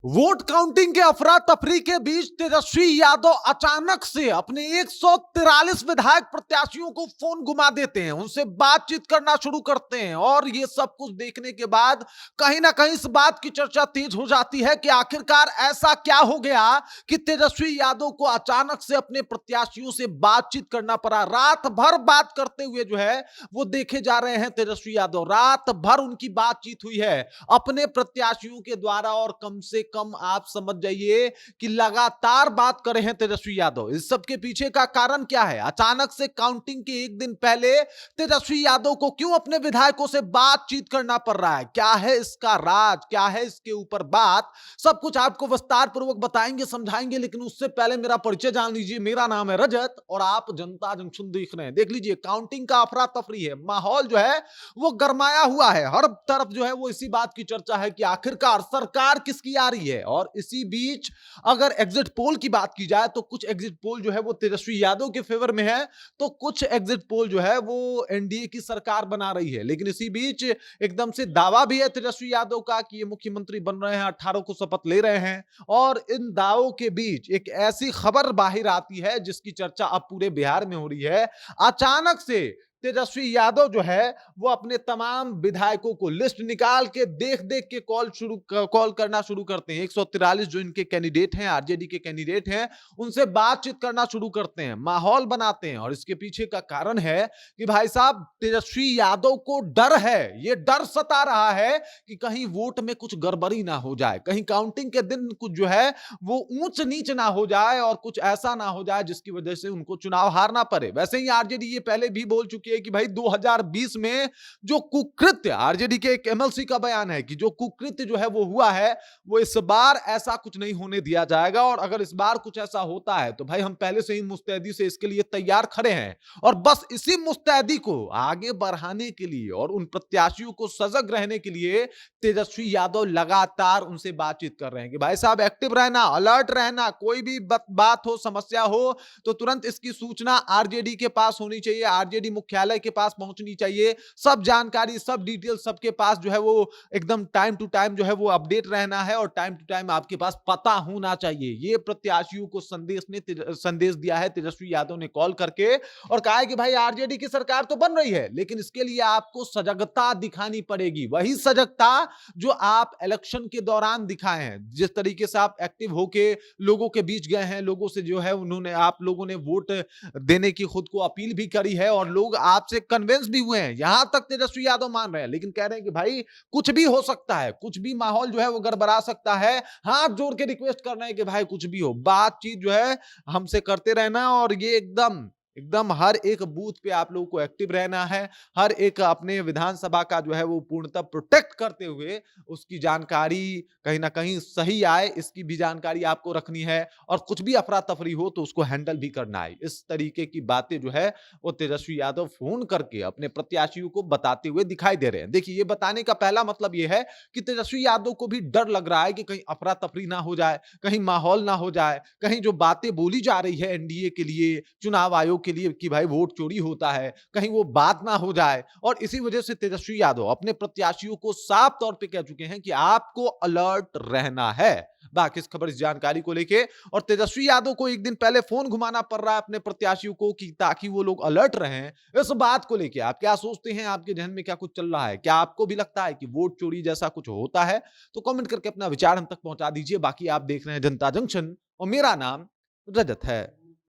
Vote counting के अफरा तफरी के बीच तेजस्वी यादव अचानक से अपने 143 विधायक प्रत्याशियों को फोन घुमा देते हैं, उनसे बातचीत करना शुरू करते हैं। और ये सब कुछ देखने के बाद कहीं ना कहीं इस बात की चर्चा तेज हो जाती है कि आखिरकार ऐसा क्या हो गया कि तेजस्वी यादव को अचानक से अपने प्रत्याशियों से बातचीत करना पड़ा। रात भर बात करते हुए जो है वो देखे जा रहे हैं तेजस्वी यादव। रात भर उनकी बातचीत हुई है अपने प्रत्याशियों के द्वारा, और कम से कम आप समझ जाइए कि लगातार बात कर रहे हैं तेजस्वी यादव। इस सब के पीछे का कारण क्या है? अचानक से काउंटिंग के एक दिन पहले तेजस्वी यादव को क्यों अपने विधायकों से बातचीत करना पड़ रहा है? क्या है इसका राज? क्या है इसके ऊपर बात? सब कुछ आपको विस्तार पूर्वक बताएंगे, समझाएंगे, लेकिन उससे पहले मेरा परिचय जान लीजिए। मेरा नाम है रजत और आप जनता जंक्शन देख रहे हैं। देख लीजिए, काउंटिंग का अफरा तफरी है, माहौल जो है वो गरमाया हुआ है। हर तरफ जो है वो इसी बात की चर्चा है कि आखिरकार सरकार किसकी आ रही है। और इसी बीच अगर एग्जिट पोल की बात की जाए तो कुछ एग्जिट पोल जो है वो तेजस्वी यादव के फेवर में है, तो कुछ एग्जिट पोल जो है वो एनडीए की सरकार बना रही है। लेकिन इसी बीच एकदम से दावा भी है तेजस्वी यादव का कि ये मुख्यमंत्री बन रहे हैं, 18 को शपथ ले रहे हैं। और इन दावों के बीच एक ऐसी खबर बाहर आती है जिसकी चर्चा अब पूरे बिहार में हो रही है। अचानक से तेजस्वी यादव जो है वो अपने तमाम विधायकों को लिस्ट निकाल के देख देख के कॉल करना शुरू करते हैं। 143 जो इनके कैंडिडेट हैं, आरजेडी के कैंडिडेट हैं, उनसे बातचीत करना शुरू करते हैं, माहौल बनाते हैं। और इसके पीछे का कारण है कि भाई साहब तेजस्वी यादव को डर है, ये डर सता रहा है कि कहीं वोट में कुछ गड़बड़ी ना हो जाए, कहीं काउंटिंग के दिन कुछ जो है वो ऊंच नीच ना हो जाए और कुछ ऐसा ना हो जाए जिसकी वजह से उनको चुनाव हारना पड़े। वैसे ही आरजेडी ये पहले भी बोल चुकी है कि भाई 2020 में जो कुकृत्य, आरजेडी के एक एमएलसी का बयान है कि जो कुकृत्य जो है वो हुआ है, वो इस बार ऐसा कुछ नहीं होने दिया जाएगा। और अगर इस बार कुछ ऐसा होता है तो भाई हम पहले से ही मुस्तैदी से इसके लिए तैयार खड़े हैं। और बस इसी मुस्तैदी को आगे बढ़ाने के लिए और उन प्रत्याशियों को सजग रहने के लिए तेजस्वी यादव लगातार उनसे बातचीत कर रहे हैं कि भाई साहब एक्टिव रहना, अलर्ट रहना, कोई भी बात हो, समस्या हो तो तुरंत इसकी सूचना आरजेडी के पास होनी चाहिए, आरजेडी मुख्यालय के पास पहुंचनी चाहिए। सब जानकारी, सब डिटेल सबके पास जो है वो एकदम टाइम टू टाइम जो है वो अपडेट रहना है और टाइम टू टाइम आपके पास पता होना चाहिए। ये प्रत्याशियों को संदेश दिया है तेजस्वी यादव ने कॉल करके, और कहा है कि भाई आरजेडी की सरकार तो बन रही है लेकिन इसके लिए आपको सजगता दिखानी पड़ेगी, वही सजगता जो आप इलेक्शन के दौरान दिखाए हैं। जिस तरीके से आप एक्टिव होके लोगों के बीच गए हैं, लोगों से जो है उन्होंने, आप लोगों ने वोट देने की खुद को अपील भी करी है और लोग आपसे कन्विंस भी हुए हैं। यहां तक तेजस्वी यादव मान रहे हैं, लेकिन कह रहे हैं कि भाई कुछ भी हो सकता है, कुछ भी माहौल जो है वो गड़बड़ा सकता है। हाथ जोड़ के रिक्वेस्ट कर रहे हैं कि भाई कुछ भी हो, बातचीत जो है हमसे करते रहना। और ये एकदम एकदम हर एक बूथ पे आप लोगों को एक्टिव रहना है, हर एक अपने विधानसभा का जो है वो पूर्णतः प्रोटेक्ट करते हुए उसकी जानकारी कहीं ना कहीं सही आए, इसकी भी जानकारी आपको रखनी है। और कुछ भी अफरा तफरी हो तो उसको हैंडल भी करना है। इस तरीके की बातें जो है वो तेजस्वी यादव फोन करके अपने प्रत्याशियों को बताते हुए दिखाई दे रहे हैं। देखिए, ये बताने का पहला मतलब ये है कि तेजस्वी यादव को भी डर लग रहा है कि कहीं अफरा तफरी ना हो जाए, कहीं माहौल ना हो जाए, कहीं जो बातें बोली जा रही है एनडीए के लिए, चुनाव आयोग के लिए कि भाई वोट चोरी होता है, कहीं वो बात ना हो जाए। और इसी वजह से तेजस्वी यादव अपने प्रत्याशियों को साफ तौर पे कह चुके हैं कि आपको अलर्ट रहना है। बाकी इस खबर, इस जानकारी को लेके, और तेजस्वी यादव को एक दिन पहले फोन घुमाना पड़ रहा है अपने प्रत्याशियों को कि ताकि वो लोग अलर्ट रहें। इस बात को लेके आप क्या सोचते हैं? आपके जहन में क्या कुछ चल रहा है? क्या आपको भी लगता है कि वोट चोरी जैसा कुछ होता है? तो कमेंट करके अपना विचार हम तक पहुंचा दीजिए। बाकी आप देख रहे हैं जनता जंक्शन और मेरा नाम रजत है।